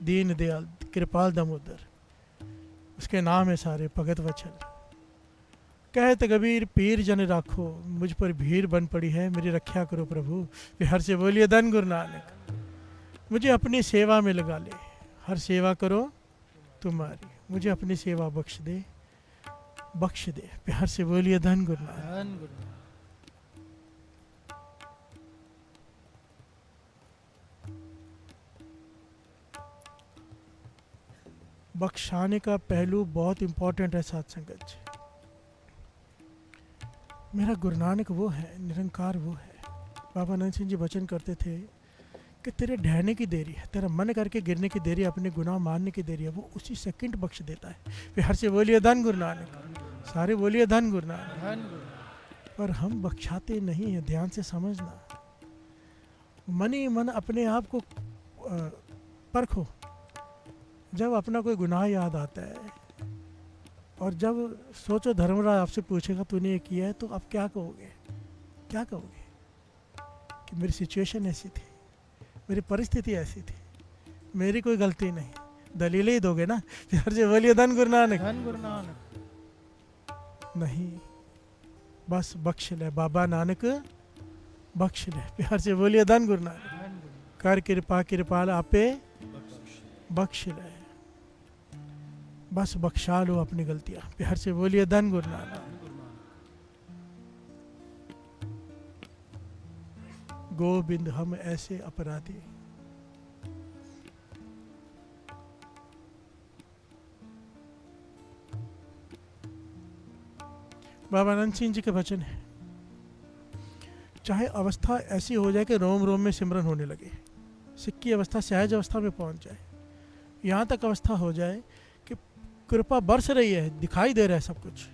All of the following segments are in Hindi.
दीन दयाल कृपाल दामोदर, उसके नाम है सारे भगत वचन। कहत कबीर पीर जन राखो, मुझ पर भीड़ बन पड़ी है, मेरी रक्षा करो प्रभु। हर से बोलिए धन गुरु नानक। मुझे अपनी सेवा में लगा ले, हर सेवा करो तुम्हारी, मुझे अपनी सेवा बख्श दे, बख्श दे। प्यार से बोलिए धन गुरु नानक। बख्शाने का पहलू बहुत इंपॉर्टेंट है साथ संगत जी। मेरा गुरु नानक वो है, निरंकार वो है। बाबा नंद सिंह जी वचन करते थे कि तेरे ढहने की देरी है, तेरा मन करके गिरने की देरी, अपने गुनाह मानने की देरी है, वो उसी सेकंड बख्श देता है। फिर हर से बोलिए धन गुरु नानक, सारे बोलिए धन गुरु नानक। पर हम बख्शाते नहीं हैं, ध्यान से समझना। मन ही मन अपने आप को परखो। जब अपना कोई गुनाह याद आता है और जब सोचो धर्मराज आपसे पूछेगा तूने ये किया है, तो आप क्या कहोगे? क्या कहोगे? कि मेरी सिचुएशन ऐसी थी, मेरी परिस्थिति ऐसी थी, मेरी कोई गलती नहीं। दलीलें ही दोगे ना। प्यार से बोलिए धन गुरु नानक। धन गुरु नानक। नहीं, बस बख्श ले बाबा नानक, बख्श ले। प्यार से बोलिए धन गुरु नानक। कर कृपा कृपाल आपे बख्श ले, बस बख्शा लो अपनी गलतियां। प्यार से बोलिए धन गुरु नानक। गोविंद हम ऐसे अपराधी, बाबा नंद सिंह जी के वचन है। चाहे अवस्था ऐसी हो जाए कि रोम रोम में सिमरन होने लगे, सिक्की अवस्था सहज अवस्था में पहुंच जाए, यहाँ तक अवस्था हो जाए कि कृपा बरस रही है, दिखाई दे रहा है सब कुछ,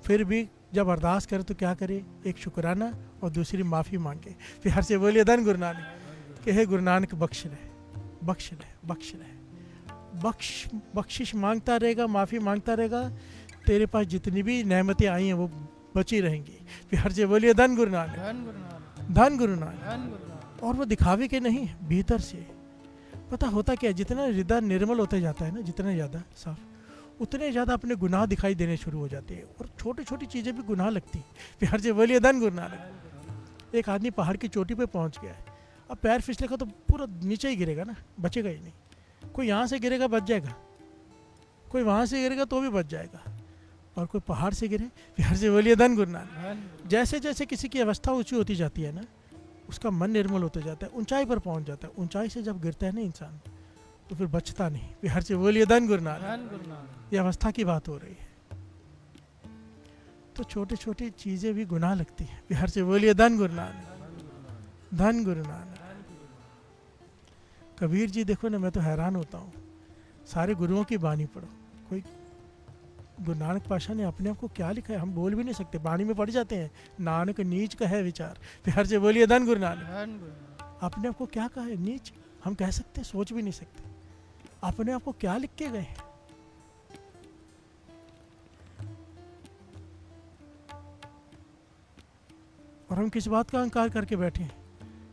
फिर भी जब अरदास करे तो क्या करे? एक शुक्राना और दूसरी माफ़ी मांगे। फिर हर से बोलिए धन गुरु नानक कि हे गुरु नानक बख्श ले, बख्श ले, बख्श ले। बख्शिश मांगता रहेगा, माफ़ी मांगता रहेगा, तेरे पास जितनी भी नेमतें आई हैं वो बची रहेंगी। फिर हर से बोलिए धन गुरु नानक, धन गुरु नानक। और वो दिखावे के नहीं, भीतर से। पता होता क्या, जितना हृदय निर्मल होते जाता है ना, जितना ज़्यादा साफ, उतने ज़्यादा अपने गुनाह दिखाई देने शुरू हो जाते हैं, और छोटी छोटी चीज़ें भी गुनाह लगती हैं। फिर हर से बोलिए धन गुरु नानक। एक आदमी पहाड़ की चोटी पे पहुंच गया है, अब पैर फिसलेगा तो पूरा नीचे ही गिरेगा ना, बचेगा ही नहीं। कोई यहाँ से गिरेगा बच जाएगा, कोई वहाँ से गिरेगा तो भी बच जाएगा, और कोई पहाड़ से गिरे। फिर हर से बोलिए धन गुरु नानक। जैसे जैसे किसी की अवस्था ऊँची होती जाती है ना, उसका मन निर्मल होता जाता है, ऊंचाई पर पहुंच जाता है। ऊंचाई से जब गिरता है ना इंसान, तो फिर बचता नहीं। फिर हर से बोलिए धन गुरु नानक। ये अवस्था की बात हो रही है। तो छोटी छोटी चीज़ें भी गुनाह लगती हैं। फिर हर से बोलिए धन गुरु नानक, धन गुरु नानक। कबीर जी देखो ना, मैं तो हैरान होता हूँ, सारे गुरुओं की बानी पढ़ो, कोई गुरु नानक पाशा ने अपने आप को क्या लिखा है हम बोल भी नहीं सकते, बाणी में पढ़ जाते हैं, नानक नीच का है विचार। फिर हर से बोलिए धन गुरु नानक। अपने आप को क्या कहा है नीच, हम कह सकते, सोच भी नहीं सकते। अपने आप को क्या लिख के गए हैं? और हम किस बात का अहंकार करके बैठे हैं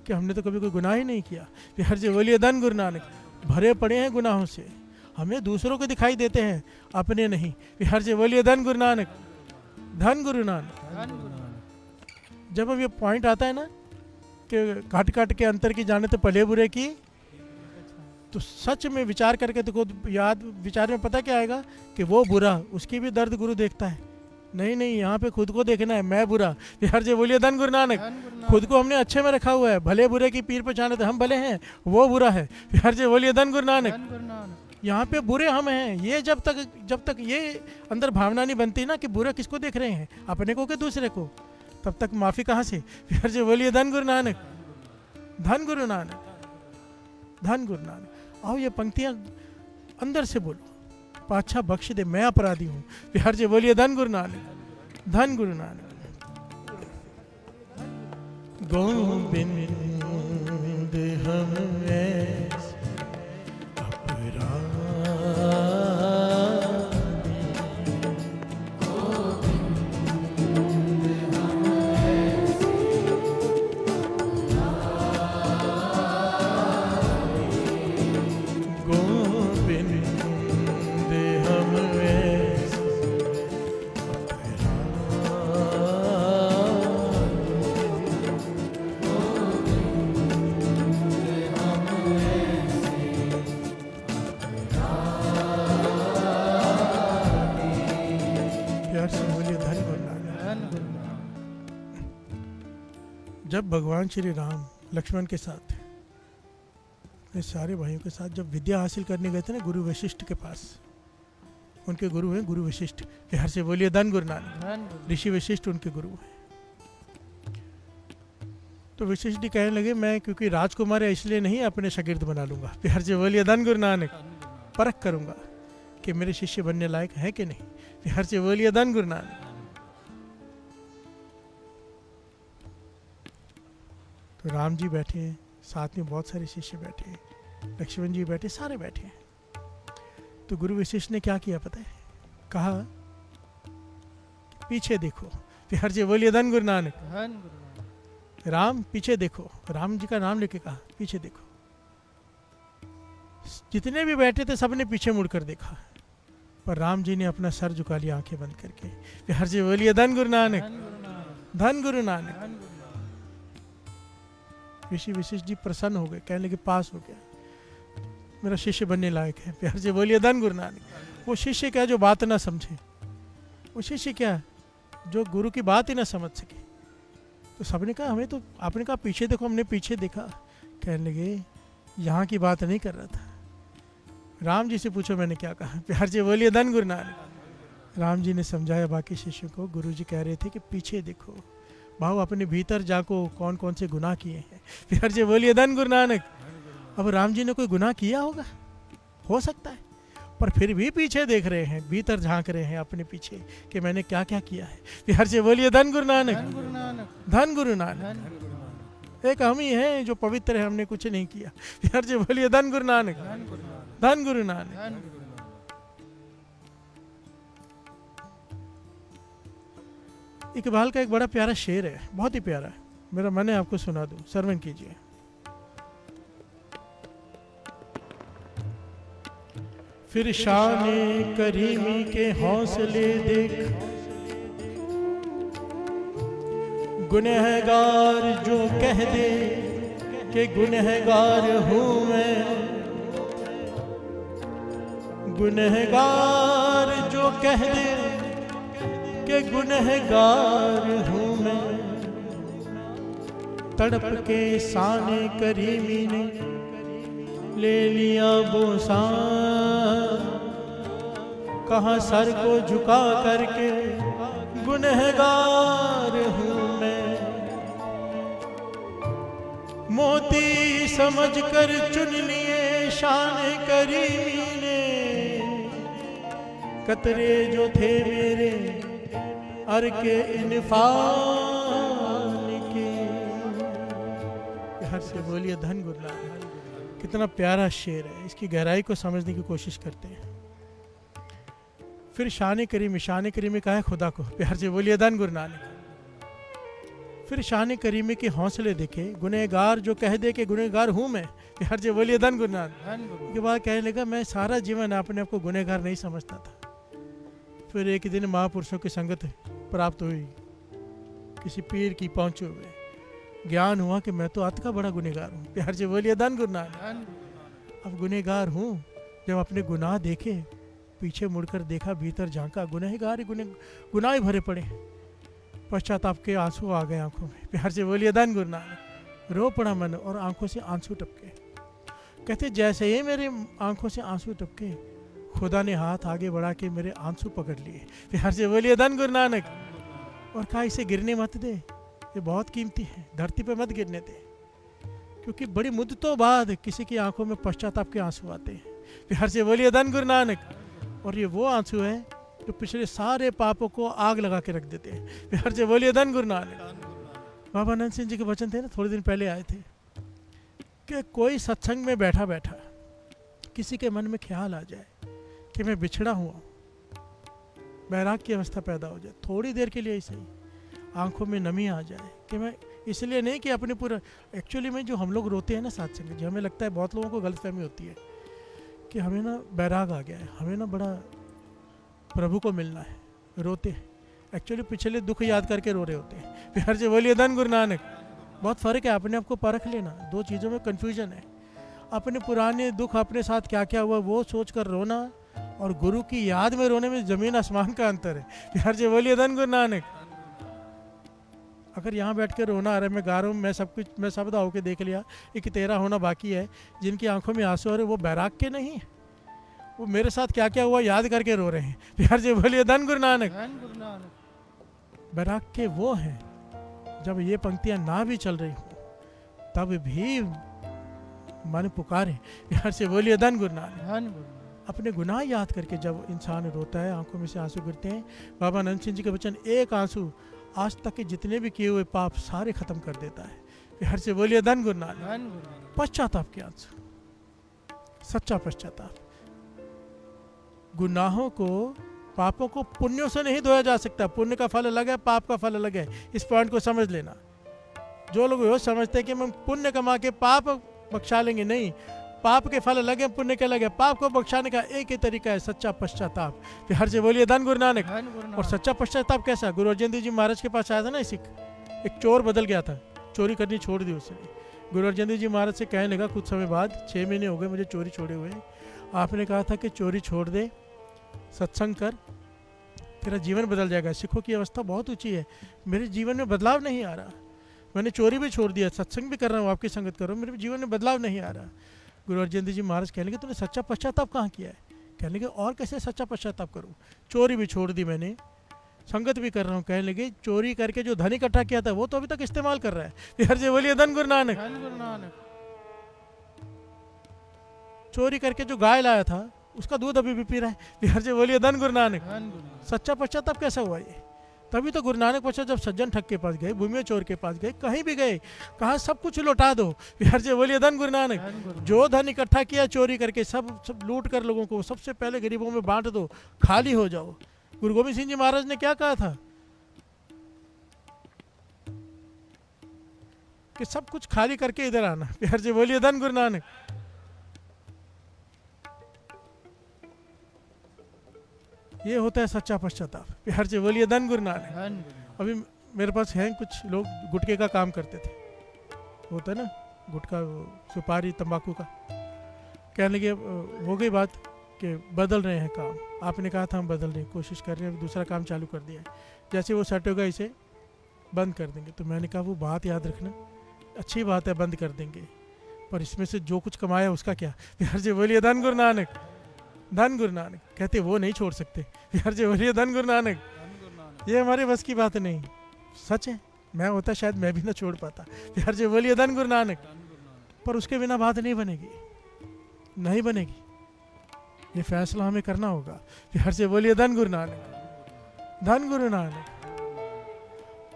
कि हमने तो कभी कोई गुनाह ही नहीं किया। फिर हर से बोलिए धन गुरु नानक। भरे पड़े हैं गुनाहों से, हमें दूसरों को दिखाई देते हैं, अपने नहीं। फिर हर से बोलिए धन गुरु नानक, धन गुरु नानक। जब अब ये पॉइंट आता है ना कि काट काट के अंतर की जाने तो भले बुरे की, तो सच में विचार करके तो खुद याद विचार में पता क्या आएगा कि वो बुरा, उसकी भी दर्द गुरु देखता है। नहीं नहीं, यहाँ पे खुद को देखना है, मैं बुरा। हर से बोलिए धन गुरु नानक। खुद को हमने अच्छे में रखा हुआ है, भले बुरे की पीर पहचाने तो हम भले हैं, वो बुरा है। हर से बोलिए धन गुरु नानक। यहाँ पे बुरे हम हैं। ये जब तक ये अंदर भावना नहीं बनती ना कि बुरा किसको देख रहे हैं, अपने को कि दूसरे को, तब तक माफ़ी कहाँ से? फिर से बोलिए धन गुरु नानक, धन गुरु नानक, धन गुरु नानक। आओ ये पंक्तियाँ अंदर से बोलो, पाछा बख्श दे मैं अपराधी हूँ। फिर से बोलिए धन गुरु नानक, धन गुरु नानक। गोविंद हम ऐसे जब भगवान श्री राम लक्ष्मण के साथ, अपने सारे भाइयों के साथ जब विद्या हासिल करने गए थे ना गुरु वशिष्ठ के पास, उनके गुरु हैं गुरु वशिष्ठ, बिहार से बोलिए धन गुरु नानक, ऋषि वशिष्ठ उनके गुरु हैं। तो वशिष्ठ जी कहने लगे मैं क्योंकि राजकुमार है इसलिए नहीं अपने शागिर्द बना लूंगा, बिहार से बोलिए धन गुरु नानक, परख करूंगा कि मेरे शिष्य बनने लायक है कि नहीं, बिहार से बोलिए धन गुरु नानक। तो राम जी बैठे हैं, साथ में बहुत सारे शिष्य बैठे हैं, लक्ष्मण जी बैठे, सारे बैठे हैं। तो गुरु वशिष्ठ ने क्या किया पता है, कहा पीछे देखो, बिहार से बोलिए धन गुरु नानक। राम पीछे देखो, राम जी का नाम लेके कहा पीछे देखो। जितने भी बैठे थे सबने पीछे मुड़कर देखा, पर राम जी ने अपना सर झुका लिया आंखें बंद करके, बिहार से बोलिए धन गुरु नानक, धन गुरु नानक। ऋषि वशिष्ठ जी प्रसन्न हो गए, कहने लगे पास हो गया, मेरा शिष्य बनने लायक है, प्यार से बोलिए धन गुरु नानक। वो शिष्य क्या जो बात ना समझे, वो शिष्य क्या जो गुरु की बात ही ना समझ सके। तो सबने कहा हमें तो, आपने कहा पीछे देखो, हमने पीछे देखा, कहने लगे यहाँ की बात नहीं कर रहा था, राम जी से पूछो मैंने क्या कहा, प्यार से बोलिए धन गुरु नानक। राम जी ने समझाया बाकी शिष्यों को, गुरु जी कह रहे थे कि पीछे देखो, भाव अपने भीतर जाको कौन कौन से गुनाह किए हैं, प्यार से बोलिए धन गुरु नानक। अब राम जी ने कोई गुनाह किया होगा, हो सकता है, पर फिर भी पीछे देख रहे हैं, भीतर झांक रहे हैं अपने पीछे कि मैंने क्या क्या किया है, प्यार से बोलिए धन गुरु नानक, धन गुरु नानक। एक हम ही हैं जो पवित्र है, हमने कुछ नहीं किया, प्यार से बोलिए धन गुरु नानक, धन गुरु नानक। इकबाल का एक बड़ा प्यारा शेर है, बहुत ही प्यारा है, मेरा मन है आपको सुना दूं, श्रवण कीजिए। फिर शाने करीमी के हौसले देख, गुनहगार जो कह दे कि गुनहगार हूँ मैं, गुनहगार जो कह दे कि गुनहगार हूँ मैं, तड़प के शाने करीमी ने ले लिया बोसा, कहाँ सर को झुका करके गुनहगार हूँ मैं, मोती समझकर चुन लिए शान करीमी ने, कतरे जो थे मेरे अर के इनफान के। हर से बोलिए धन गुरु नानक। कितना प्यारा शेर है, इसकी गहराई को समझने की कोशिश करते हैं। फिर शान करीमी, शान करीमी कहा है खुदा को, प्यार से बोलिए धन गुरु नानक। फिर शान करीमी के हौसले देखे, गुनहगार जो कह दे कि गुनहगार हूँ मैं, प्यार से बोलिए धन गुरु नानक। के बाद कहने लगा मैं सारा जीवन अपने आप को गुनहगार नहीं समझता था। फिर एक दिन महापुरुषों की संगत प्राप्त हुई, किसी पीर की पहुंचे हुए, ज्ञान हुआ कि मैं तो अत का बड़ा गुनहगार हूँ, प्यार से बोलिए धन गुरु नानक। अब गुनहगार हूँ, जब अपने गुनाह देखे, पीछे मुड़कर देखा, भीतर झांका, गुनहगार गुनाह ही भरे पड़े, पश्चाताप के आंसू आ गए आंखों में, प्यार से बोलिए धन गुरु नानक। रो पड़ा मन और आंखों से आंसू टपके। कहते जैसे ही मेरे आंखों से आंसू टपके, खुदा ने हाथ आगे बढ़ा के मेरे आंसू पकड़ लिए, प्यार से बोलिए धन गुरु नानक, और कहा इसे गिरने मत दे, ये बहुत कीमती है, धरती पे मत गिरने दे, क्योंकि बड़ी मुद्दतों बाद किसी की आंखों में पश्चाताप के आंसू आते हैं, प्यार से बोलिए धन गुरु नानक। और ये वो आंसू है जो पिछले सारे पापों को आग लगा के रख देते हैं, प्यार से बोलिए धन गुरु नानक। बाबा नंद सिंह जी के वचन थे ना, थोड़े दिन पहले आए थे, कि कोई सत्संग में बैठा बैठा किसी के मन में ख्याल आ जाए कि मैं बिछड़ा हुआ, बैराग की अवस्था पैदा हो जाए, थोड़ी देर के लिए ही सही, आंखों में नमी आ जाए, कि मैं इसलिए नहीं कि अपने पूरा, एक्चुअली में जो हम लोग रोते हैं ना सत्संग, जो हमें लगता है, बहुत लोगों को गलतफहमी होती है कि हमें ना बैराग आ गया है, हमें ना बड़ा प्रभु को मिलना है, रोते हैं, एक्चुअली पिछले दुख याद करके रो रहे होते हैं, प्यार से बोलिए धन गुरु नानक। बहुत फ़र्क है, अपने आप को परख लेना, दो चीज़ों में कन्फ्यूजन है, अपने पुराने दुख, अपने साथ क्या क्या हुआ वो सोच कर रोना, और गुरु की याद में रोने में ज़मीन आसमान का अंतर है, प्यार से बोलिए धन गुरु नानक। अगर यहाँ बैठ के रोना आ रहा है, मैं गा रहा हूँ, मैं सब कुछ, मैं सब होके देख लिया कि तेरा होना बाकी है, जिनकी आंखों में आंसू आ रहे वो बैराग के नहीं है, वो मेरे साथ क्या क्या हुआ याद करके रो रहे हैं। प्यार से बोलिए धन गुरु नानक। बैराग के वो हैं जब ये पंक्तियां ना भी चल रही हो तब भी मन पुकारे, प्यार से बोलिए धन गुरु नानक। अपने गुनाह याद करके जब इंसान रोता है, आंखों में से आंसू गिरते हैं, बाबा नंद सिंह जी के वचन, एक आंसू आज तक के जितने भी किए हुए पाप सारे खत्म कर देता है। प्यार से बोलिए धन गुरु नानक। पश्चाताप के आंसू, सच्चा पश्चाताप। गुनाहों को, पापों को पुण्यों से नहीं धोया जा सकता। पुण्य का फल अलग है, पाप का फल अलग है। इस पॉइंट को समझ लेना। जो लोग ये समझते हैं कि हम पुण्य कमा के पाप बख्शा लेंगे, नहीं, पाप के फल अलग है, पुण्य के अलग है। पाप को बख्शाने का एक ही तरीका है, सच्चा पश्चाताप। हर से बोलिए धन गुरु नानक। और सच्चा पश्चाताप कैसा? गुरु अर्जन देव जी महाराज के पास आया था ना सिख, एक चोर बदल गया था, चोरी करनी छोड़ दी उसने। गुरु अर्जन देव जी महाराज से कहने लगा कुछ समय बाद, 6 महीने हो गए मुझे चोरी छोड़े हुए, आपने कहा था कि चोरी छोड़ दे, सत्संग कर, तेरा जीवन बदल जाएगा। सिखों की अवस्था बहुत ऊंची है, मेरे जीवन में बदलाव नहीं आ रहा, मैंने चोरी भी छोड़ दिया, सत्संग भी कर रहा हूँ, आपकी संगत कर रहा हूँ, मेरे जीवन में बदलाव नहीं आ रहा। गुरु अर्जन देव जी महाराज कहने लगे तूने सच्चा पश्चाताप कहाँ किया है? कहने लगे और कैसे सच्चा पश्चाताप करूँ, चोरी भी छोड़ दी मैंने, संगत भी कर रहा हूँ। कहने लगे चोरी करके जो धन इकट्ठा किया था वो तो अभी तक इस्तेमाल कर रहा है। हर से बोलिए धन गुरु नानक। चोरी करके जो गाय लाया था उसका दूध अभी भी पी रहा है। हर से बोलिए धन गुरु नानक। सच्चा पश्चाताप कैसा हुआ ये? तभी तो गुरु नानक पश्चात जब सज्जन ठग के पास गए, भूमिया चोर के पास गए, कहीं भी गए, कहा सब कुछ लौटा दो। हर से बोलिए धन गुरु नानक। जो धन इकट्ठा किया चोरी करके, सब लूट कर लोगों को सबसे पहले गरीबों में बांट दो, खाली हो जाओ। गुरु गोविंद सिंह जी महाराज ने क्या कहा था कि सब कुछ खाली करके इधर आना। प्यार से बोलिए धन गुरु नानक। ये होता है सच्चा पश्चाताप। प्यार से बोलिए धन गुरु नानक। अभी मेरे पास हैं कुछ लोग गुटके का काम करते थे, होता है ना गुटका, सुपारी, तंबाकू का। कहने लगे हो गई बात कि बदल रहे हैं काम, आपने कहा था हम बदलने की कोशिश कर रहे हैं, दूसरा काम चालू कर दिया है, जैसे वो सेट होगा इसे बंद कर देंगे। तो मैंने कहा वो बात याद रखना, अच्छी बात है बंद कर देंगे, पर इसमें से जो कुछ कमाया उसका क्या? प्यार से बोलिए धन गुरु नानक। धन गुरु नानक। कहते वो नहीं छोड़ सकते। प्यार से बोलिए धन गुरु नानक। ये हमारे बस की बात नहीं, सच है, मैं होता शायद मैं भी ना छोड़ पाता। प्यार से बोलिए धन गुरु नानक। पर उसके बिना बात नहीं बनेगी, नहीं बनेगी, ये फैसला हमें करना होगा। प्यार से बोलिए धन गुरु नानक। धन गुरु नानक।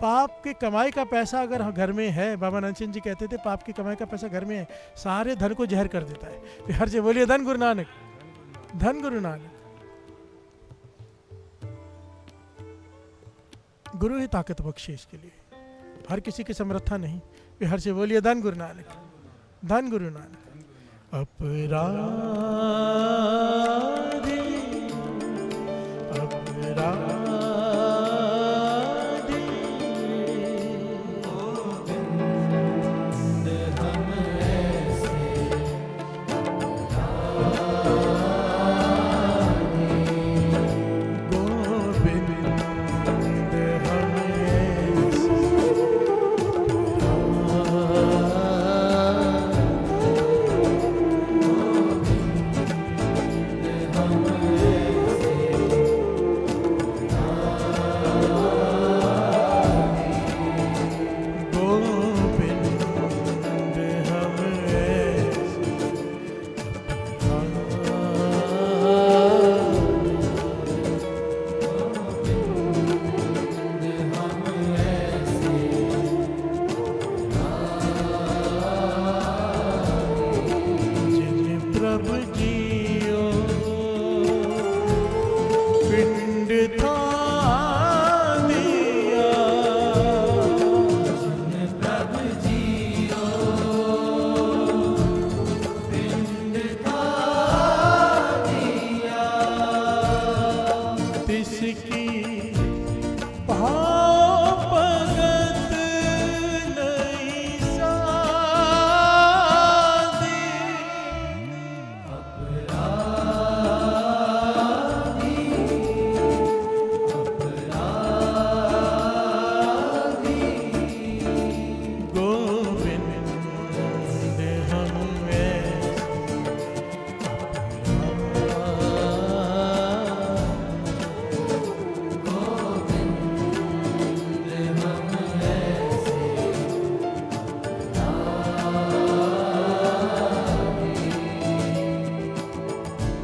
पाप की कमाई का पैसा अगर घर में है, बाबा नंद सिंह जी कहते थे पाप की कमाई का पैसा घर में है, सारे धन को जहर कर देता है। प्यार से बोलिए धन गुरु नानक। धन गुरु नानक। गुरु ही ताकत बख्शे इसके लिए, हर किसी की समर्था नहीं। प्यार से बोलिए धन गुरु नानक। धन गुरु नानक। अपराधी अपराधी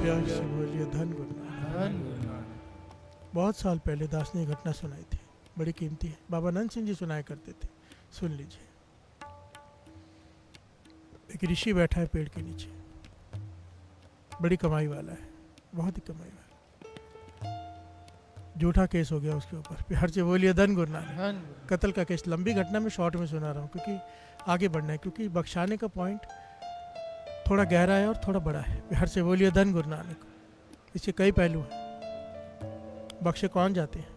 प्यार से बोलिए धन गुरु नानक। बहुत साल पहले दास ने घटना सुनाई थी, बड़ी कीमती है। बाबा नंद सिंह जी सुनाया करते थे, सुन लीजिए। एक ऋषि बैठा है पेड़ के नीचे, बड़ी कमाई वाला है, बहुत ही कमाई वाला। झूठा केस हो गया उसके ऊपर, प्यार से बोलिए धन गुरु नानक। कत्ल का केस, लंबी घटना में शॉर्ट में सुना रहा हूँ क्योंकि आगे बढ़ना है, क्योंकि बख्शाने का पॉइंट थोड़ा गहरा है और थोड़ा बड़ा है। प्यार से बोलिए धन गुरु नानक। इसके कई पहलू हैं। बख्शे कौन जाते हैं,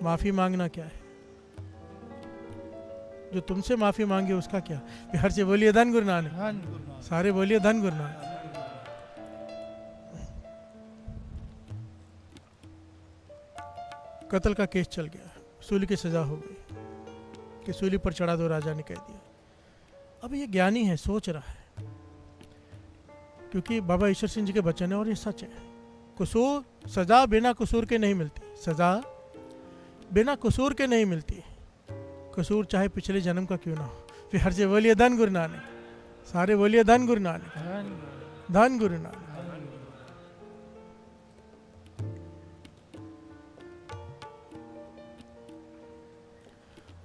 माफी मांगना क्या है, जो तुमसे माफी मांगे उसका क्या। प्यार से बोलिए धन गुरु नानक। सारे बोलिए धन गुरु नानक। कत्ल का केस चल गया, सूली की सजा हो गई कि सूली पर चढ़ा दो, राजा ने कह दिया। अब ये ज्ञानी है, सोच रहा है, क्योंकि बाबा ईश्वर सिंह जी के वचन है और ये सच है। कसूर, सजा बिना कसूर के नहीं मिलती, सजा बिना कसूर के नहीं मिलती। कसूर चाहे पिछले जन्म का क्यों ना हो। फिर से बोलिए धन गुरु नानक। सारे बोलिए धन गुरु नानक। धन गुरु नानक।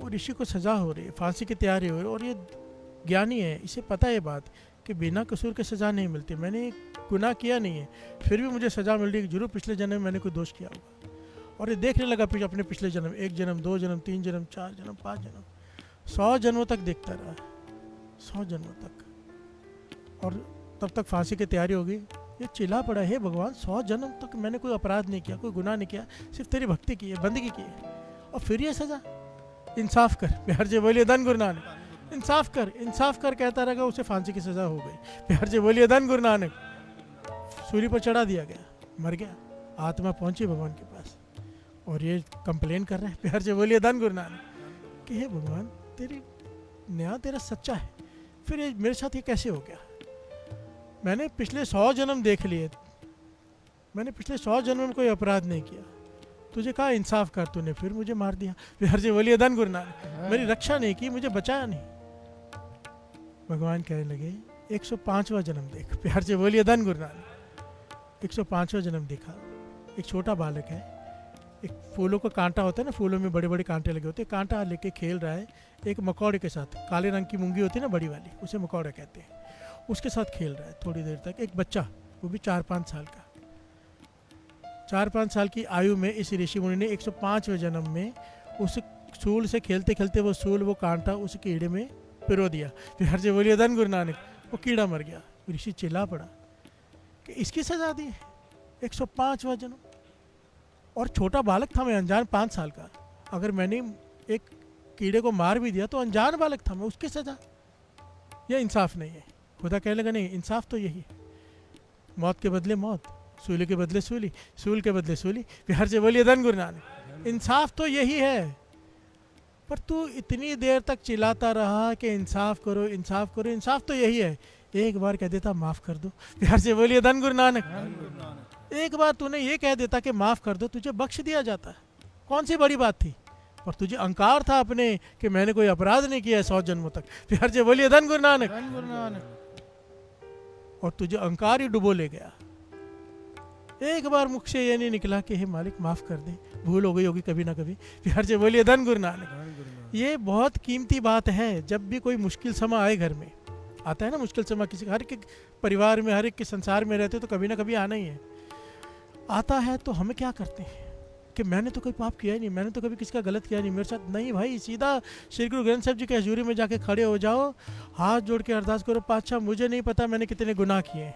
और ऋषि को सजा हो रही है, फांसी की तैयारी हो रही है, और ये ज्ञानी है, इसे पता है बात कि बिना कसूर के सजा नहीं मिलती। मैंने गुनाह किया नहीं है, फिर भी मुझे सजा मिल रही है, जरूर पिछले जन्म में मैंने कोई दोष किया होगा। और ये देखने लगा अपने पिछले जन्म, 1 जन्म, 2 जन्म, 3 जन्म, 4 जन्म, 5 जन्म, 100 जन्मों तक देखता रहा, 100 जन्मों तक। और तब तक फांसी की तैयारी हो गई। ये चिल्ला पड़ा है, भगवान 100 जन्म तक मैंने कोई अपराध नहीं किया, कोई गुनाह नहीं किया, सिर्फ तेरी भक्ति की है, बंदगी की है, और फिर ये सजा। इंसाफ कर। प्यार से बोलिए धन गुरु नानक। इंसाफ कर, इंसाफ कर कहता रहेगा, उसे फांसी की सजा हो गई। प्यार से बोलिए धन गुरु नानक। सूली पर चढ़ा दिया गया, मर गया, आत्मा पहुंची भगवान के पास, और ये कंप्लेन कर रहा है। प्यार से बोलिए धन गुरु नानक कि हे भगवान, तेरी न्याय तेरा सच्चा है, फिर ये मेरे साथ ये कैसे हो गया। मैंने पिछले 100 जन्म देख लिए, मैंने पिछले 100 जन्म में कोई अपराध नहीं किया, तुझे कहा इंसाफ कर, तूने फिर मुझे मार दिया। प्यार से बोलिए धन गुरु नानक। मेरी रक्षा नहीं की, मुझे बचाया नहीं। भगवान कहने लगे 105वां जन्म देख। प्यार से बोलिए धन गुरु नानक। 105वां जन्म देखा, एक छोटा बालक है, एक फूलों का कांटा होता है ना, फूलों में बड़े बड़े कांटे लगे होते हैं, कांटा लेके खेल रहा है एक मकौड़े के साथ। काले रंग की मूंगी होती है ना, बड़ी वाली, उसे मकौड़ा कहते हैं, उसके साथ खेल रहा है थोड़ी देर तक। एक बच्चा, वो भी 4-5 साल का, 4-5 साल की आयु में इस ऋषि मुनि ने 105वें जन्म में उस सूल से खेलते खेलते वो सूल, वो कांटा उस कीड़े में पिरो दिया। प्यार से बोलिए धन गुरु नानक। वो कीड़ा मर गया। ऋषि चिल्ला पड़ा कि इसकी सजा दी है, 105वां जन्म, और छोटा बालक था मैं, अनजान 5 साल का। अगर मैंने एक कीड़े को मार भी दिया तो अनजान बालक था मैं, उसकी सजा। यह इंसाफ नहीं है। खुदा कहने लगा नहीं, इंसाफ तो यही है, मौत के बदले मौत, सूली के बदले सूली, सूल के बदले सूली। प्यार से बोलिए धन गुरु नानक। इंसाफ तो यही है, पर तू इतनी देर तक चिल्लाता रहा कि इंसाफ करो, इंसाफ करो, इंसाफ तो यही है। एक बार कह देता माफ कर दो। प्यार से बोलिए धन गुरु नानक। एक बार तूने ये कह देता कि माफ कर दो, तुझे बख्श दिया जाता। कौन सी बड़ी बात थी, पर तुझे अहंकार था अपने कि मैंने कोई अपराध नहीं किया है 100 जन्मों तक। प्यार से बोलिए धन गुरु नानक। और तुझे अहंकार ही डुबो ले गया। एक बार मुख से ये नहीं निकला कि हे मालिक माफ कर दे, भूल हो गई होगी कभी ना कभी। प्यार से बोलिए धन गुरु नानक। ये बहुत कीमती बात है। जब भी कोई मुश्किल समय आए, घर में आता है ना मुश्किल समय, किसी हर एक परिवार में, हर एक के संसार में रहते तो कभी ना कभी आना ही है। आता है तो हम क्या करते हैं कि मैंने तो कोई पाप किया ही नहीं, मैंने तो कभी किसी का गलत किया नहीं मेरे साथ। नहीं भाई, सीधा श्री गुरु ग्रंथ साहब जी के हजूरी में जाके खड़े हो जाओ, हाथ जोड़ के अरदास करो, पातशाह मुझे नहीं पता मैंने कितने गुनाह किए हैं,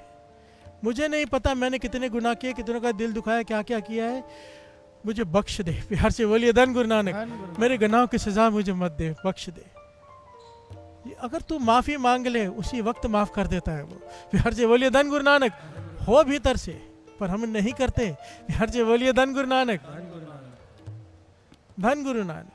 मुझे नहीं पता मैंने कितने गुनाह किए, कितनों का दिल दुखाया, क्या क्या किया है, मुझे बख्श दे। प्यार से बोलिए धन गुरु नानक। मेरे गुनाहों की सजा मुझे मत दे, बख्श दे। अगर तू माफी मांग ले, उसी वक्त माफ कर देता है वो। प्यार से बोलिए धन गुरु नानक। हो भीतर से, पर हम नहीं करते। प्यार से बोलिए धन गुरु नानक। धन गुरु नानक।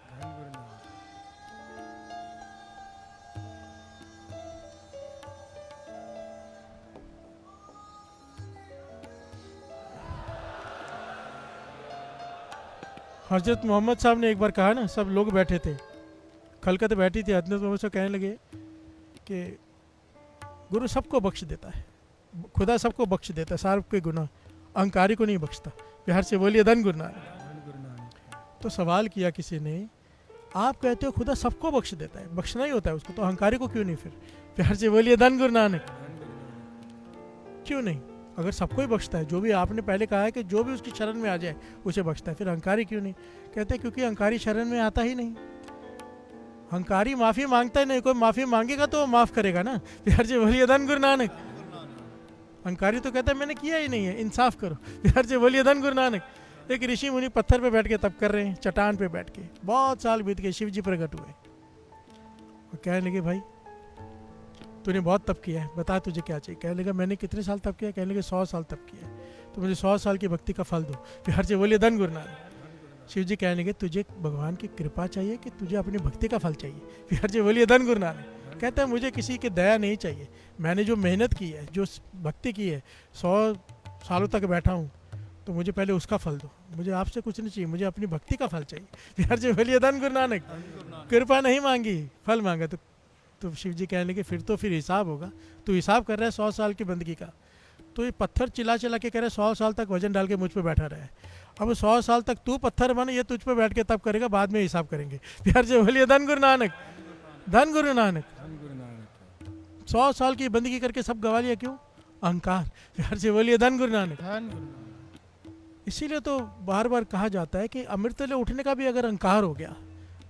हजरत मोहम्मद साहब ने एक बार कहा ना, सब लोग बैठे थे, खलकत बैठी थी, हजरत मोहम्मद साहब कहने लगे कि गुरु सबको बख्श देता है, खुदा सबको बख्श देता है, सारे के गुनाह, अहंकारी को नहीं बख्शता। बिहार से बोलिए धन गुरु नानक। तो सवाल किया किसी ने, आप कहते हो खुदा सबको बख्श देता है, बख्शना ही होता है उसको, तो अहंकारी को क्यों नहीं? फिर बिहार से बोलिए धन गुरु नानक। क्यों नहीं? अगर सबको ही बख्शता है, जो भी आपने पहले कहा है कि जो भी उसकी शरण में आ जाए उसे बख्शता है, फिर अहंकारी क्यों नहीं? कहते हैं क्योंकि अहंकारी शरण में आता ही नहीं। अहंकारी माफ़ी मांगता ही नहीं, कोई माफ़ी मांगेगा तो वो माफ़ करेगा ना। बिहार से बोलिए धन गुरु नानक। अहंकारी तो कहता है मैंने किया ही नहीं है, इंसाफ करो। बिहार से बोलिए धन गुरु नानक। एक ऋषि मुनि पत्थर पे बैठ के तप कर रहे हैं, चट्टान पे बैठ के, बहुत साल बीत गए, शिव जी प्रकट हुए और कहने लगे भाई तूने बहुत तप किया है, बता तुझे क्या चाहिए? कहने लगा मैंने कितने साल तप किया? कहने लगे 100 साल तप किया है, तो मुझे 100 साल की भक्ति का फल दो। बिहार से बोलिए धन गुरु नानक। शिव जी कहने लगे तुझे भगवान की कृपा चाहिए कि तुझे अपनी भक्ति का फल चाहिए? बिहार से बोलिए धन गुरु नानक। कहता है मुझे किसी की दया नहीं चाहिए, मैंने जो मेहनत की है, जो भक्ति की है, 100 सालों तक बैठा हूँ, तो मुझे पहले उसका फल दो, मुझे आपसे कुछ नहीं चाहिए, मुझे अपनी भक्ति का फल चाहिए। बिहार से बोलिए धन गुरु नानक। कृपा नहीं मांगी, फल मांगा। तो शिव जी कहने लगे फिर हिसाब होगा, तू हिसाब कर रहा है 100 साल की बंदगी का, तो ये पत्थर चिल्ला चिल्ला के कह रहे 100 साल तक वजन डाल के मुझ पे बैठा रहा है, अब 100 साल तक तू पत्थर बन, ये तुझ पे बैठ के तब करेगा, बाद में हिसाब करेंगे। बिहार से बोलिए धन गुरु नानक। धन गुरु नानक। 100 साल की बंदगी करके सब गवा लिया, क्यों? अहंकार। बिहार से बोलिए धन गुरु नानक। इसीलिए तो बार बार कहा जाता है कि अमृतले उठने का भी अगर अहंकार हो गया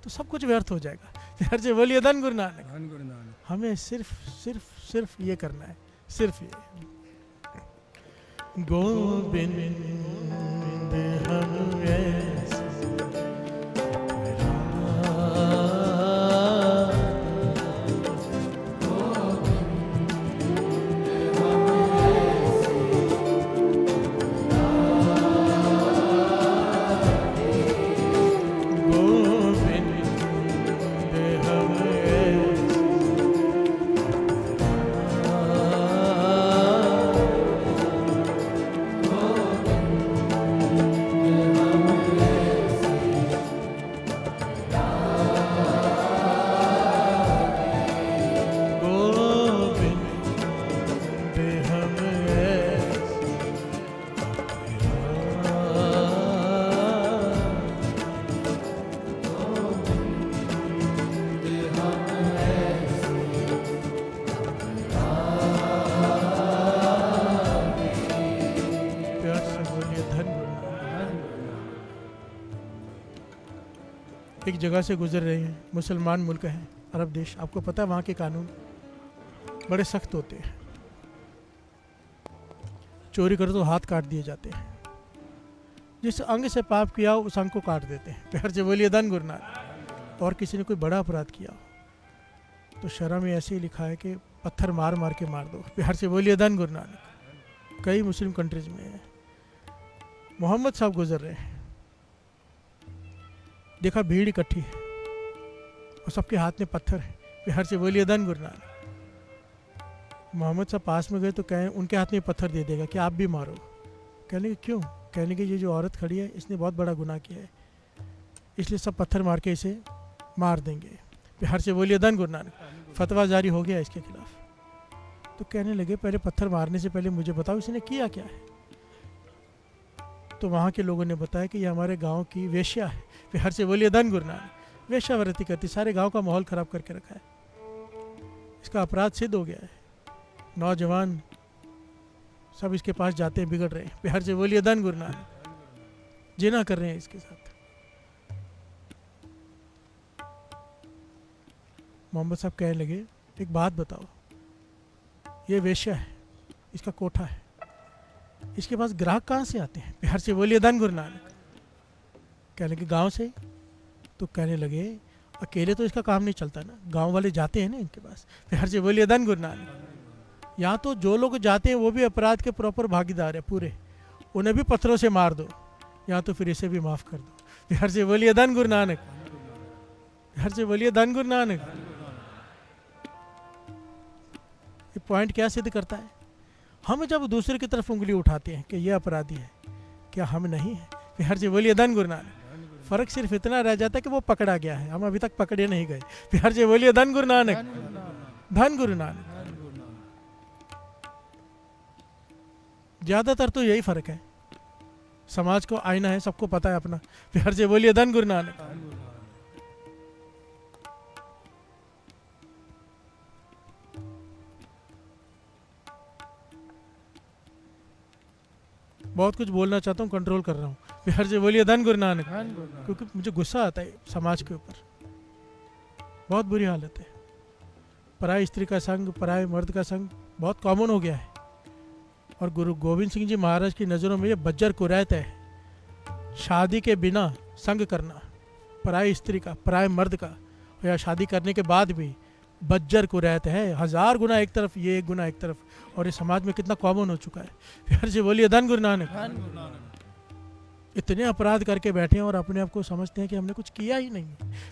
तो सब कुछ व्यर्थ हो जाएगा। बिहार से बोलिए धन गुरु नानक। हमें सिर्फ ये करना है, सिर्फ ये। गोविंद हम ऐसे एक जगह से गुजर रहे हैं, मुसलमान मुल्क है, अरब देश, आपको पता है वहाँ के कानून बड़े सख्त होते हैं। चोरी करो तो हाथ काट दिए जाते हैं, जिस अंग से पाप किया उस अंग को काट देते हैं। प्यार से बोलिए धन गुरु नानक। और किसी ने कोई बड़ा अपराध किया तो शरह में ऐसे ही लिखा है कि पत्थर मार मार के मार दो। प्यार से बोलिए धन गुरु नानक। कई मुस्लिम कंट्रीज में है। मोहम्मद साहब गुजर रहे हैं, देखा भीड़ इकट्ठी है और सबके हाथ में पत्थर है। बिहार से बोलिए धन गुरु नानक। मोहम्मद साहब पास में गए तो कहें उनके हाथ में पत्थर दे देगा कि आप भी मारो। कहने के क्यों? कहने के ये जो औरत खड़ी है इसने बहुत बड़ा गुनाह किया है, इसलिए सब पत्थर मार के इसे मार देंगे। बिहार से बोलिए धन गुरु नानक। फतवा जारी हो गया इसके खिलाफ। तो कहने लगे पहले पत्थर मारने से पहले मुझे बताओ इसने किया क्या है। तो वहाँ के लोगों ने बताया कि ये हमारे गांव की वेश्या है। बिहार से बोलिए धन गुरु नानक। वेश्यावृत्ति करती, सारे गांव का माहौल खराब करके रखा है, इसका अपराध सिद्ध हो गया है। नौजवान सब इसके पास जाते हैं, बिगड़ रहे हैं। बिहार से बोलिए धन गुरु नानक। जिना कर रहे हैं इसके साथ। मोहम्मद साहब कहने लगे एक बात बताओ, ये वेश्या है, इसका कोठा है, इसके पास ग्राहक कहाँ से आते हैं? बिहार से बोलिए धन गुरु नानक। कहने लगे गांव से। तो कहने लगे अकेले तो इसका काम नहीं चलता ना, गांव वाले जाते हैं ना इनके पास। बिहार से बोलिए धन गुरु नानक। यहाँ तो जो लोग जाते हैं वो भी अपराध के प्रॉपर भागीदार है पूरे, उन्हें भी पत्थरों से मार दो, यहाँ तो फिर इसे भी माफ़ कर दो। बिहार से बोलिए धन गुरु नानक। बिहार से बोलिए धन गुरु नानक। ये पॉइंट क्या सिद्ध करता है? हम जब दूसरे की तरफ उंगली उठाते हैं कि ये अपराधी है, क्या हम नहीं है? बिहार से बोलिए धन गुरु नानक। फर्क सिर्फ इतना रह जाता है कि वो पकड़ा गया है, हम अभी तक पकड़े नहीं गए। बिहार से बोलिए धन गुरु नानक। धन गुरु नानक। ज़्यादातर तो यही फ़र्क है। समाज को आईना है, सबको पता है अपना। प्यार से बोलिए धन गुरु नानक। बहुत कुछ बोलना चाहता हूँ, कंट्रोल कर रहा हूँ। प्यार से बोलिए धन गुरु नानक। क्योंकि मुझे गुस्सा आता है समाज के ऊपर, बहुत बुरी हालत है। पराई स्त्री का संग, पराए मर्द का संग बहुत कॉमन हो गया है। और गुरु गोविंद सिंह जी महाराज की नज़रों में ये बज्जर कुरैत है, शादी के बिना संग करना, पराई स्त्री का, पराए मर्द का, या शादी करने के बाद भी बज्जर कुरैत है। 1000 गुना एक तरफ, ये 1 गुना एक तरफ। और ये समाज में कितना कॉमन हो चुका है। प्यार से बोलिए धन गुरु नानक। इतने अपराध करके बैठे हैं और अपने आप को समझते हैं कि हमने कुछ किया ही नहीं।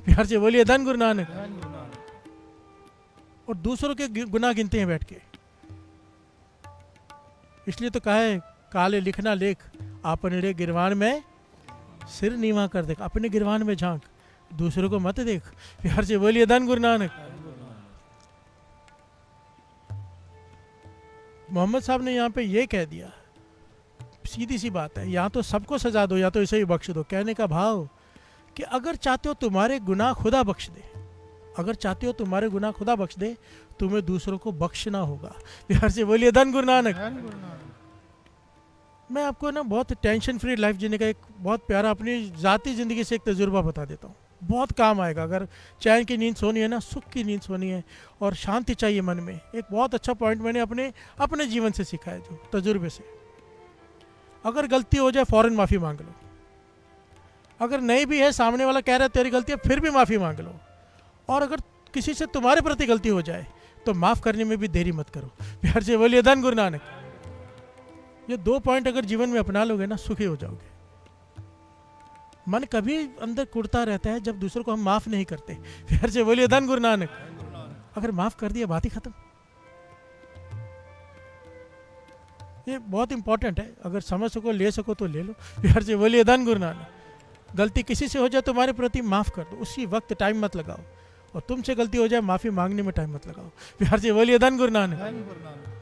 प्यार से बोलिए धन गुरु नानक। और दूसरों के गुनाह गिनते हैं बैठ के। इसलिए तो कहा है, काले लिखना लेख, अपने गिरवान में सिर नीवा कर देख। अपने गिरवान में झांक, दूसरों को मत देख। प्यार से बोलिए धन गुरु नानक। मोहम्मद साहब ने यहाँ पे ये कह दिया, सीधी सी बात है, या तो सबको सजा दो या तो इसे ही बख्श दो। कहने का भाव कि अगर चाहते हो तुम्हारे गुनाह खुदा बख्श दे, अगर चाहते हो तुम्हारे गुनाह खुदा बख्श दे, तुम्हें दूसरों को बख्शना होगा। प्यार से बोलिए धन गुरु नानक। मैं आपको ना बहुत टेंशन फ्री लाइफ जीने का एक बहुत प्यारा अपनी ज़ाती ज़िंदगी से एक तजुर्बा बता देता हूँ, बहुत काम आएगा। अगर चैन की नींद सोनी है ना, सुख की नींद सोनी है और शांति चाहिए मन में, एक बहुत अच्छा पॉइंट मैंने अपने जीवन से सीखा है, जो तजुर्बे से। अगर गलती हो जाए फ़ौरन माफ़ी मांग लो। अगर नहीं भी है, सामने वाला कह रहा है तेरी गलती है, फिर भी माफ़ी मांग लो। और अगर किसी से तुम्हारे प्रति गलती हो जाए तो माफ़ करने में भी देरी मत करो। प्यार से बोलिए धन गुरु नानक। ये 2 पॉइंट अगर जीवन में अपना लोगे ना, सुखी हो जाओगे। मन कभी अंदर कुड़ता रहता है जब दूसरों को हम माफ़ नहीं करते। प्यार से बोलिए धन गुरु नानक। अगर माफ़ कर दिया, बात ही खत्म। ये बहुत इंपॉर्टेंट है, अगर समझ सको, ले सको तो ले लो। प्यार से बोलिए धन गुरु नानक। गलती किसी से हो जाए तुम्हारे प्रति, माफ़ कर दो, उसी वक्त टाइम मत लगाओ। और तुमसे गलती हो जाए, माफ़ी मांगने में टाइम मत लगाओ। प्यार से बोलिए धन गुरु नानक।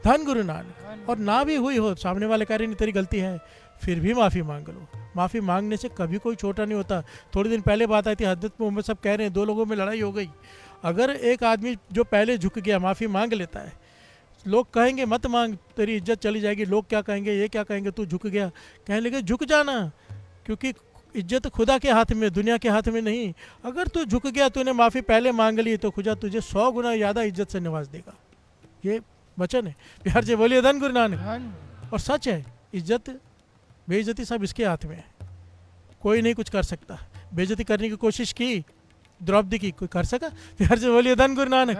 धन गुरु नानक। और ना भी हुई हो, सामने वाले कह रहे नहीं तेरी गलती है, फिर भी माफ़ी मांग लो। माफ़ी मांगने से कभी कोई छोटा नहीं होता। थोड़ी दिन पहले बात आई थी, हजरत मोहम्मद साहब कह रहे हैं 2 लोगों में लड़ाई हो गई। अगर एक आदमी जो पहले झुक गया, माफ़ी मांग लेता है, लोग कहेंगे मत मांग, तेरी इज्जत चली जाएगी, लोग क्या कहेंगे, ये क्या कहेंगे, तू झुक गया। कहने लगे झुक जाना, क्योंकि इज्जत खुदा के हाथ में, दुनिया के हाथ में नहीं। अगर तू झुक गया, तूने माफ़ी पहले मांग ली, तो खुदा तुझे 100 गुना ज़्यादा इज्जत से नवाज देगा। ये वचन है। प्यार से बोलिए धन गुरु नानक। और सच है, इज्जत बेइज्जती सब इसके हाथ में है, कोई नहीं कुछ कर सकता। बेइज्जती करने की कोशिश की द्रौपदी की, कोई कर सका? प्यार से बोलिए धन गुरु नानक।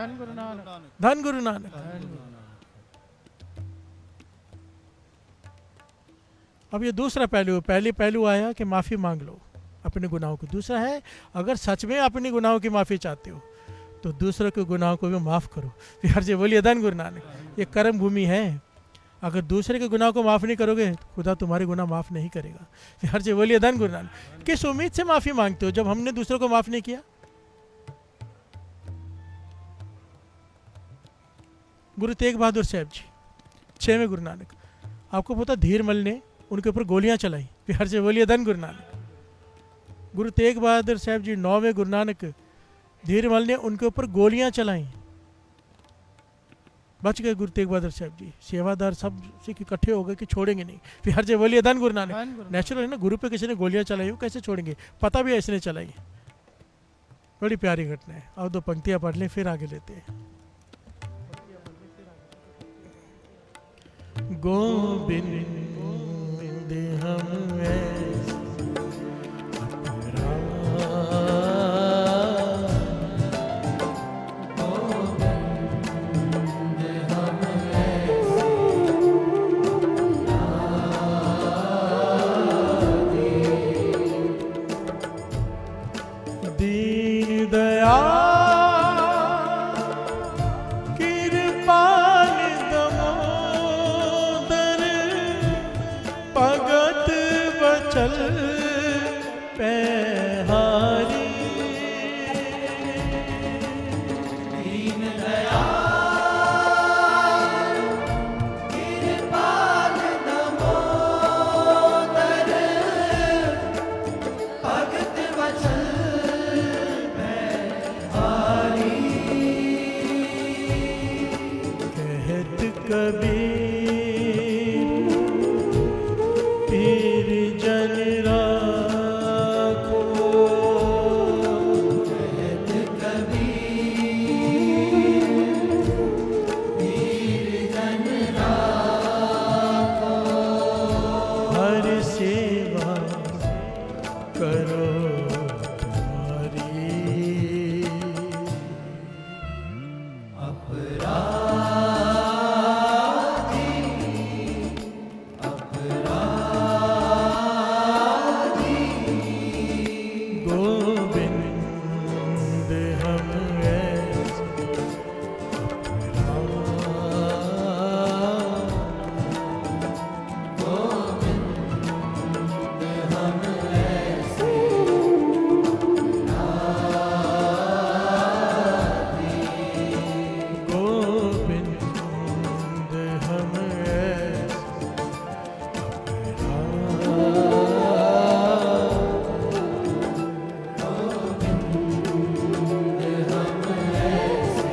धन गुरु नानक। अब ये दूसरा पहलू, पहले पहलू आया कि माफ़ी मांग लो अपने गुनाहों की। दूसरा है, अगर सच में अपने गुनाहों की माफ़ी चाहते हो तो दूसरों के गुनाहों को भी माफ़ करो। प्यार से बोलिए धन गुरु नानक। ये कर्म भूमि है, अगर दूसरे के गुनाह को माफ़ नहीं करोगे तो खुदा तुम्हारे गुनाह माफ़ नहीं करेगा। प्यार से बोलिए धन गुरु नानक। किस उम्मीद से माफ़ी मांगते हो जब हमने दूसरों को माफ़ नहीं किया? गुरु तेग बहादुर साहब जी, 6वें गुरु नानक, आपको पता धीरमल ने उनके ऊपर गोलियां चलाई। प्यार से बोलिए धन गुरु नानक। गुरु तेग बहादुर साहब जी 9वें गुरु नानक, धीरमल ने उनके ऊपर गोलियां चलाई, बच गए गुरु तेग बहादुर साहब जी। सेवादार सब से इकट्ठे हो गए कि छोड़ेंगे नहीं। प्यार से बोलिए धन गुरु नानक। नेचुरल है ना, गुरु पे किसी ने गोलियां चलाई हो, कैसे छोड़ेंगे? पता भी है इसने चलाई। बड़ी प्यारी घटना है। और 2 पंक्तियां पढ़ लें, फिर आगे लेते हैं। गोविंद हम ऐसे दीन दयाल कृपाल दामोदर भगत कबीर पीर जन राखो, कहत कबीर पीर जन राखो, हर सेवा करो तुम्हारी, अपराधी अपराधी गोविंद हम ऐसे हम ऐसे गोविंद हम ऐसे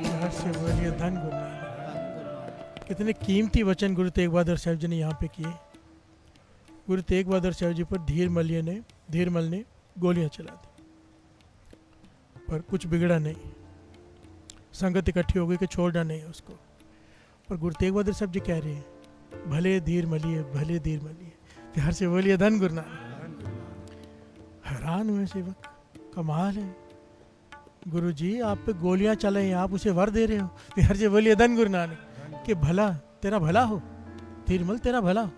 प्यार से बोलिए धन गुरु नानक। कितने कीमती वचन गुरु तेग बहादुर साहब जी ने यहाँ पे किए। गुरु तेग बहादुर साहब जी पर धीरमल ने गोलियां चला दी, पर कुछ बिगड़ा नहीं। संगत इकट्ठी हो गई कि छोड़ना नहीं है उसको। पर गुरु तेग बहादुर साहब जी कह रहे हैं भले धीर मलिए, भले धीर मलिए। प्यार से बोलिए धन गुरु नानक। हैरान हुए सेवक, कमाल है गुरु जी, आप पे गोलियां चल रही हैं, आप उसे वर दे रहे हो। प्यार से बोलिए धन गुरु नानक। कि भला तेरा भला हो, धीरमल तेरा भला हो।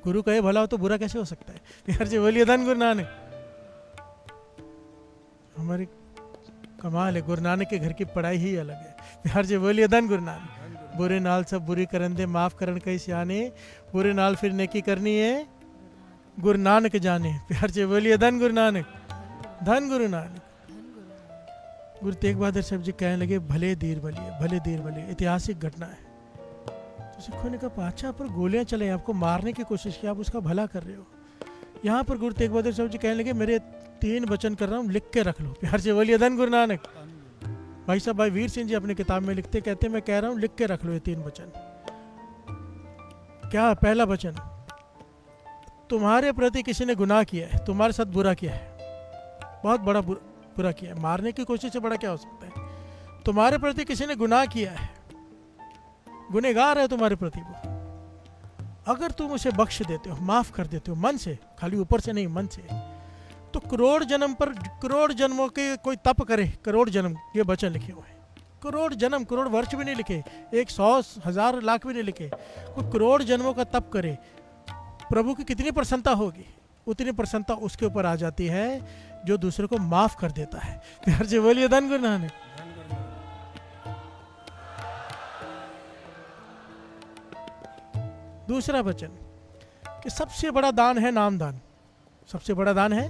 गुरु कहे भला हो तो बुरा कैसे हो सकता है। प्यार से बोलिए धन गुरु नानक। हमारे कमाल है, गुरु नानक के घर की पढ़ाई ही अलग है। प्यार से बोलिए धन गुरु नानक। बुरे नाल सब बुरी करन दे, माफ करन कई सियाने, बुरे नाल फिर नेकी करनी है गुरु नानक जाने। प्यार से बोलिए धन गुरु नानक, धन गुरु नानक। गुरु तेग बहादुर साहब जी कहने लगे भले धीर बलिए, भले धीर बलिए। ऐतिहासिक घटना है। तो सिखों ने कहा अच्छा पर गोलियां चले, आपको मारने की कोशिश की, आप उसका भला कर रहे हो। यहाँ पर गुरु तेग बहादुर साहब जी कहने लगे मेरे 3 वचन कर रहा हूँ, लिख के रख लो। प्यार से बोलिए धन गुरु नानक। भाई साहब भाई वीर सिंह जी अपनी किताब में लिखते, कहते मैं कह रहा हूँ लिख के रख लो ये 3 वचन। क्या? पहला वचन, तुम्हारे प्रति किसी ने गुनाह किया है, तुम्हारे साथ बुरा किया है, बहुत बड़ा बुरा किया है। मारने की कोशिश से बड़ा क्या हो सकता है। तुम्हारे प्रति किसी ने गुनाह किया है, गुनहगार है तुम्हारे प्रति वो। अगर तुम उसे बख्श देते हो, माफ कर देते हो मन से, खाली ऊपर से नहीं मन से, तो करोड़ जन्म पर करोड़ जन्मों के कोई तप करे, करोड़ जन्म, ये वचन लिखे हुए हैं। करोड़ जन्म, करोड़ वर्ष भी नहीं लिखे, 100 1000 लाख भी नहीं लिखे, कोई करोड़ जन्मों का तप करे, प्रभु की कितनी प्रसन्नता होगी। उतनी प्रसन्नता उसके ऊपर आ जाती है जो दूसरे को माफ कर देता है। प्यार से बोलिए धन गुरु नानक। दूसरा वचन कि सबसे बड़ा दान है नाम दान। सबसे बड़ा दान है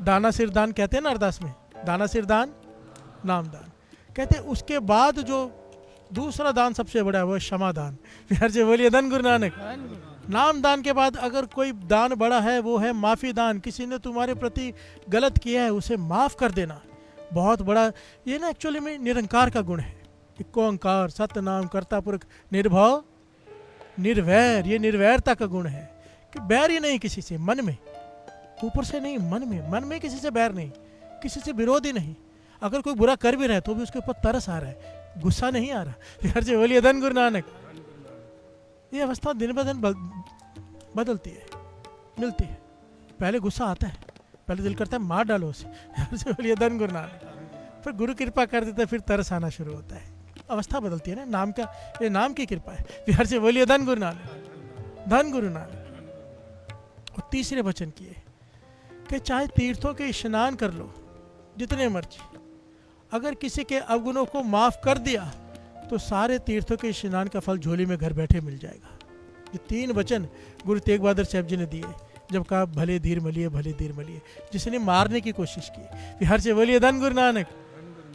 दाना सिर दान, कहते हैं ना अरदास में, दाना सिर दान नाम दान। कहते हैं उसके बाद जो दूसरा दान सबसे बड़ा है वो क्षमा दान। प्यार से बोलिए धन गुरु नानक। नाम दान के बाद अगर कोई दान बड़ा है वो है माफी दान। किसी ने तुम्हारे प्रति गलत किया है उसे माफ कर देना, बहुत बड़ा। ये ना एक्चुअली में निरंकार का गुण है। इको ओंकार सतनाम कर्ता पुरख निर्भव निर्वैर, ये निर्वैरता का गुण है कि बैर ही नहीं किसी से, मन में, ऊपर से नहीं, मन में किसी से बैर नहीं, किसी से विरोध ही नहीं। अगर कोई बुरा कर भी रहा है तो भी उसके ऊपर तरस आ रहा है, गुस्सा नहीं आ रहा। प्यार से बोलिए धन गुरु नानक। ये अवस्था दिन ब दिन बदलती है, मिलती है। पहले गुस्सा आता है, पहले दिल करता है मार डालो उसे। प्यार से बोलिए धन गुरु नानक। फिर गुरु कृपा कर देता है, फिर तरस आना शुरू होता है। अवस्था बदलती है ना, नाम का, ये नाम की कृपा है। प्यार से बोलिए धन गुरु नानक, धन गुरु नानक। और तीसरे वचन किए कि चाहे तीर्थों के स्नान कर लो जितने मर्जी, अगर किसी के अवगुणों को माफ कर दिया तो सारे तीर्थों के स्नान का फल झोली में घर बैठे मिल जाएगा। ये 3 वचन गुरु तेग बहादुर साहब जी ने दिए जब कहा भले धीर मलिए, भले धीर मलिए। जिसने मारने की कोशिश की, प्यार से बोलिए धन गुरु नानक।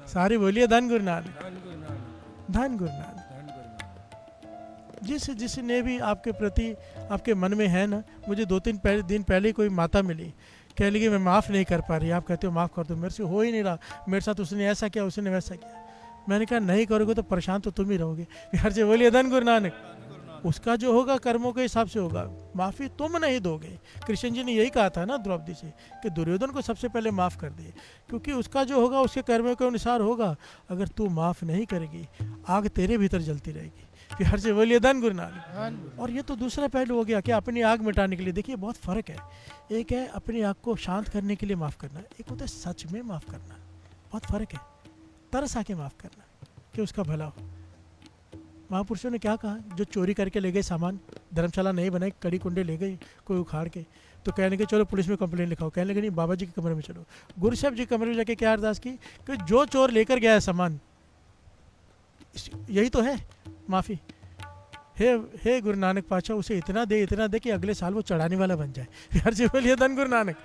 सारे बोलिए धन गुरु नानक, धन गुरु नानक। जिसने भी आपके प्रति आपके मन में है ना, मुझे 2-3 दिन पहले कोई माता मिली कह लगी मैं माफ़ नहीं कर पा रही, आप कहते हो माफ़ कर दो, मेरे से हो ही नहीं रहा, मेरे साथ उसने ऐसा किया, उसने वैसा किया। मैंने कहा नहीं करोगे तो परेशान तो तुम ही रहोगे। बिहार से बोलिए धन गुरु नानक। उसका जो होगा कर्मों के हिसाब से होगा, माफ़ी तुम नहीं दोगे। कृष्ण जी ने यही कहा था ना द्रौपदी से कि दुर्योधन को सबसे पहले माफ़ कर दे, क्योंकि उसका जो होगा उसके कर्मों के अनुसार होगा। अगर तू माफ़ नहीं करेगी, आग तेरे भीतर जलती रहेगी। बिहार से बोलिए धन गुरु नानक। और ये तो दूसरा पहलू हो गया कि अपनी आग मिटाने के लिए। देखिए बहुत फ़र्क है, एक है अपनी आग को शांत करने के लिए माफ़ करना, एक होता है सच में माफ़ करना। बहुत फ़र्क है, तरस आके माफ़ करना कि उसका भला हो। महापुरुषों ने क्या कहा, जो चोरी करके ले गए सामान, धर्मशाला नहीं बनाई, कड़ी कुंडे ले गए कोई उखाड़ के, तो कहने के चलो पुलिस में कंप्लेंट लिखाओ। कहने लगे नहीं, बाबा जी के कमरे में चलो। गुरु साहब जी के कमरे में जाके क्या अरदास की कि जो चोर लेकर गया है सामान, यही तो है माफ़ी। हे गुरु नानक पातशाह, उसे इतना दे कि अगले साल वो चढ़ाने वाला बन जाए। हर जी बोलिए धन गुरु नानक।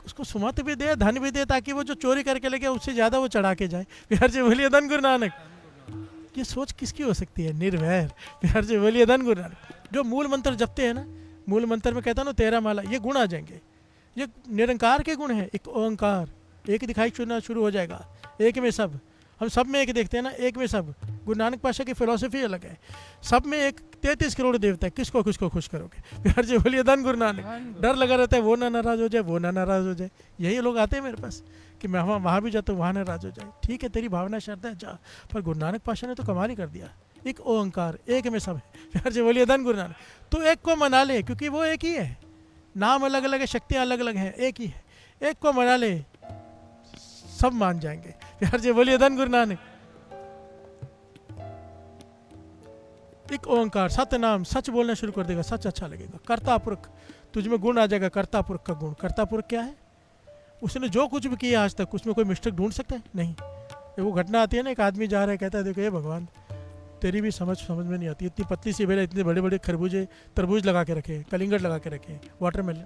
उसको सुमत भी दे, धन भी दे, ताकि वो जो चोरी करके ले गया उससे ज़्यादा वो चढ़ा के जाए। बिहार जी बोलिए धन गुरु नानक। ये सोच किसकी हो सकती है? निर्वैर। बिहार जी बोलिए धन गुरु नानक। जो मूल मंत्र जपते हैं ना, मूल मंत्र में कहता ना 13 माला, ये गुण आ जाएंगे। ये निरंकार के गुण हैं। एक ओंकार, एक दिखाई चुनना शुरू हो जाएगा, एक में सब। हम सब में एक देखते हैं ना, एक में सब। गुरु नानक पातशाह की फिलॉसफी अलग है। सब में एक, 33 करोड़ देवता है, किसको खुश करोगे? बिहार जी बोलिए धन गुरु नानक। डर लगा रहता है वो ना नाराज़ हो जाए, वो ना नाराज़ हो जाए। यही लोग आते हैं मेरे पास कि मैं वहाँ भी जाता हूँ, वहाँ नाराज़ हो जाए। ठीक है, तेरी भावना श्रद्धा है, जा। पर गुरु नानक पातशाह ने तो कमाल ही कर दिया। एक ओंकार, एक में सब है। बिहार जी बोलिए धन गुरु नानक। तो एक को मना ले, क्योंकि वो एक ही है। नाम अलग अलग है, शक्तियाँ अलग अलग हैं, एक ही है। एक को मना ले, सब मान जाएंगे। बिहार जी बोलिए धन गुरु नानक। एक ओंकार, सत्य नाम, सच बोलना शुरू कर देगा, सच अच्छा लगेगा। कर्ता पुरख, तुझ में गुण आ जाएगा, कर्ता पुरख का गुण। कर्ता पुरख क्या है? उसने जो कुछ भी किया आज तक, उसमें कोई मिस्टेक ढूंढ सकता है? नहीं। वो घटना आती है ना, एक आदमी जा रहा है, कहता है देखो ये भगवान, तेरी भी समझ में नहीं आती, इतनी पतली सी बेला, इतने बड़े बड़े खरबूजे, तरबूज लगा के रखे, कलिंगड़ लगा के रखे, वाटरमेलन।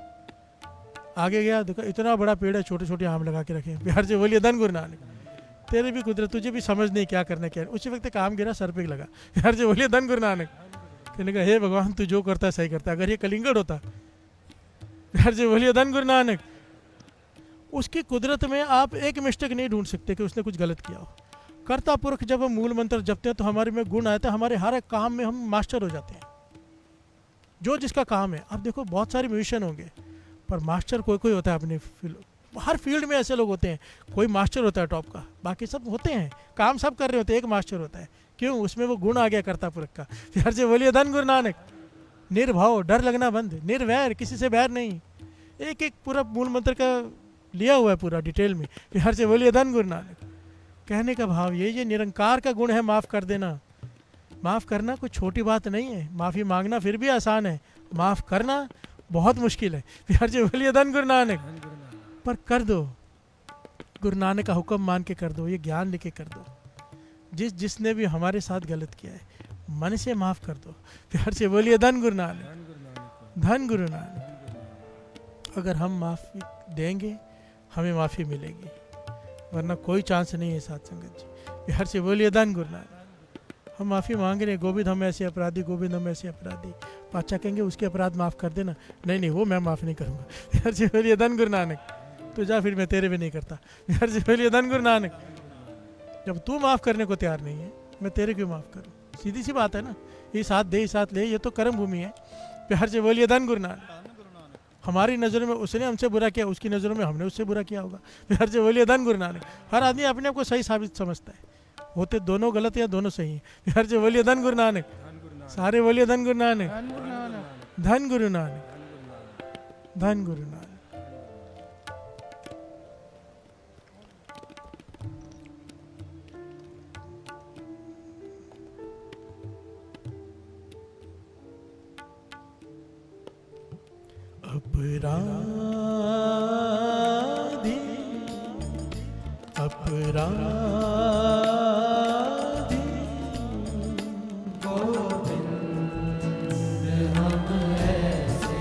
आगे गया, देखो इतना बड़ा पेड़ है, छोटे छोटे आम लगा के रखे। बिहार जी बोलिए धन गुरु नानक। तेरी भी कुदरत, तुझे भी समझ नहीं क्या करना क्या। उसी वक्त एक आम गिरा, सर पे लगा। बिहार जी बोलिए धन गुरु नानक। कहने का हे भगवान, तू जो करता है सही करता है। अगर ये कलिंगड़ होता, बिहार जी बोलिए धन गुरु नानक। उसकी कुदरत में आप एक मिस्टेक नहीं ढूंढ सकते कि उसने कुछ गलत किया हो। कर्ता पुरख जब हम मूल मंत्र जपते हैं तो हमारे में गुण आते हैं, हमारे हर एक काम में हम मास्टर हो जाते हैं, जो जिसका काम है। आप देखो बहुत सारे म्यूजिशियन होंगे, पर मास्टर कोई कोई होता है अपने फील्ड। हर फील्ड में ऐसे लोग होते हैं, कोई मास्टर होता है टॉप का, बाकी सब होते हैं, काम सब कर रहे होते हैं, एक मास्टर होता है। क्यों? उसमें वो गुण आ गया कर्ता पुरख का। फिर से बोलिए धन गुरु नानक। निर्भाव, डर लगना बंद, निर्वैर, किसी से बैर नहीं। एक एक पूरा मूल मंत्र का लिया हुआ है पूरा डिटेल में। फिर से बोलिए धन गुरु नानक। कहने का भाव ये निरंकार का गुण है, माफ़ कर देना। माफ़ करना कोई छोटी बात नहीं है। माफ़ी मांगना फिर भी आसान है, माफ़ करना बहुत मुश्किल है। फिर से बोलिए धन गुरु नानक। पर कर दो, गुरु नानक का हुक्म मान के कर दो, ये ज्ञान लेके कर दो। जिसने भी हमारे साथ गलत किया है, मन से माफ़ कर दो। प्यार से बोलिए धन गुरु नानक, धन गुरु नानक। अगर हम माफ़ी देंगे, हमें माफ़ी मिलेगी, वरना कोई चांस नहीं है साथ संगत जी। प्यार से बोलिए धन गुरु नानक। हम माफ़ी मांग रहे हैं, गोविंद हम ऐसे अपराधी, गोविंद हम ऐसे अपराधी। पाचा कहेंगे उसके अपराध माफ़ कर देना। नहीं, वो मैं माफ़ नहीं करूँगा। प्यार से बोलिए धन गुरु नानक। तो जा, फिर मैं तेरे भी नहीं करता। प्यार से बोलिए धन गुरु नानक। जब तू माफ़ करने को तैयार नहीं है, मैं तेरे क्यों माफ़ करूँ? सीधी सी बात है ना। ये साथ दे, साथ ले, ये तो कर्म भूमि है। प्यार से बोलिए धन गुरु नानक। हमारी नज़रों में उसने हमसे बुरा किया, उसकी नज़रों में हमने उससे बुरा किया होगा। प्यार से बोलिए धन गुरु नानक। हर आदमी अपने आप को सही साबित समझता है, होते दोनों गलत या दोनों सही हैं। प्यार से बोलिए धन गुरु नानक। सारे बोलिए धन गुरु नानक, धन गुरु नानक, धन गुरु नानक। अपराधी, अपराधी, गोविंद हम ऐसे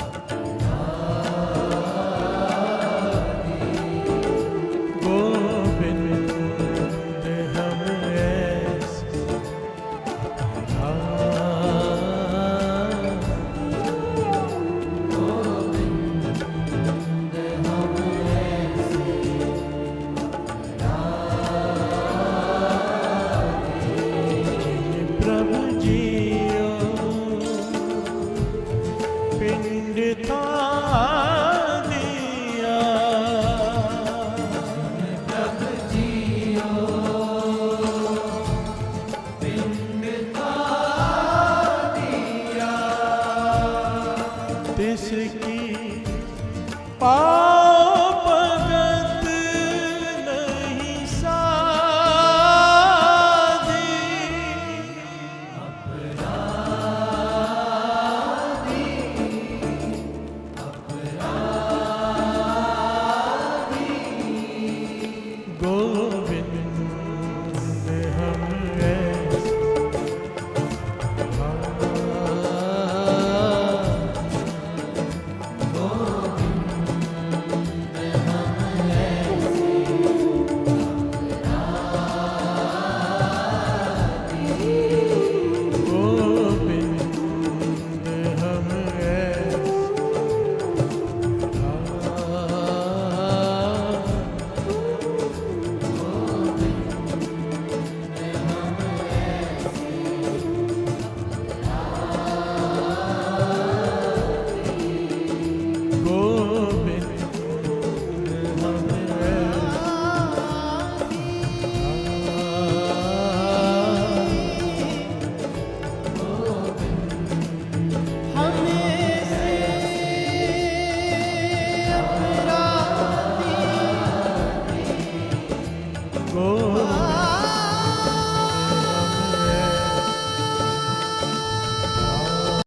अपराधी, गोविंद हम ऐसे अपराधी, गोविंद गोविंद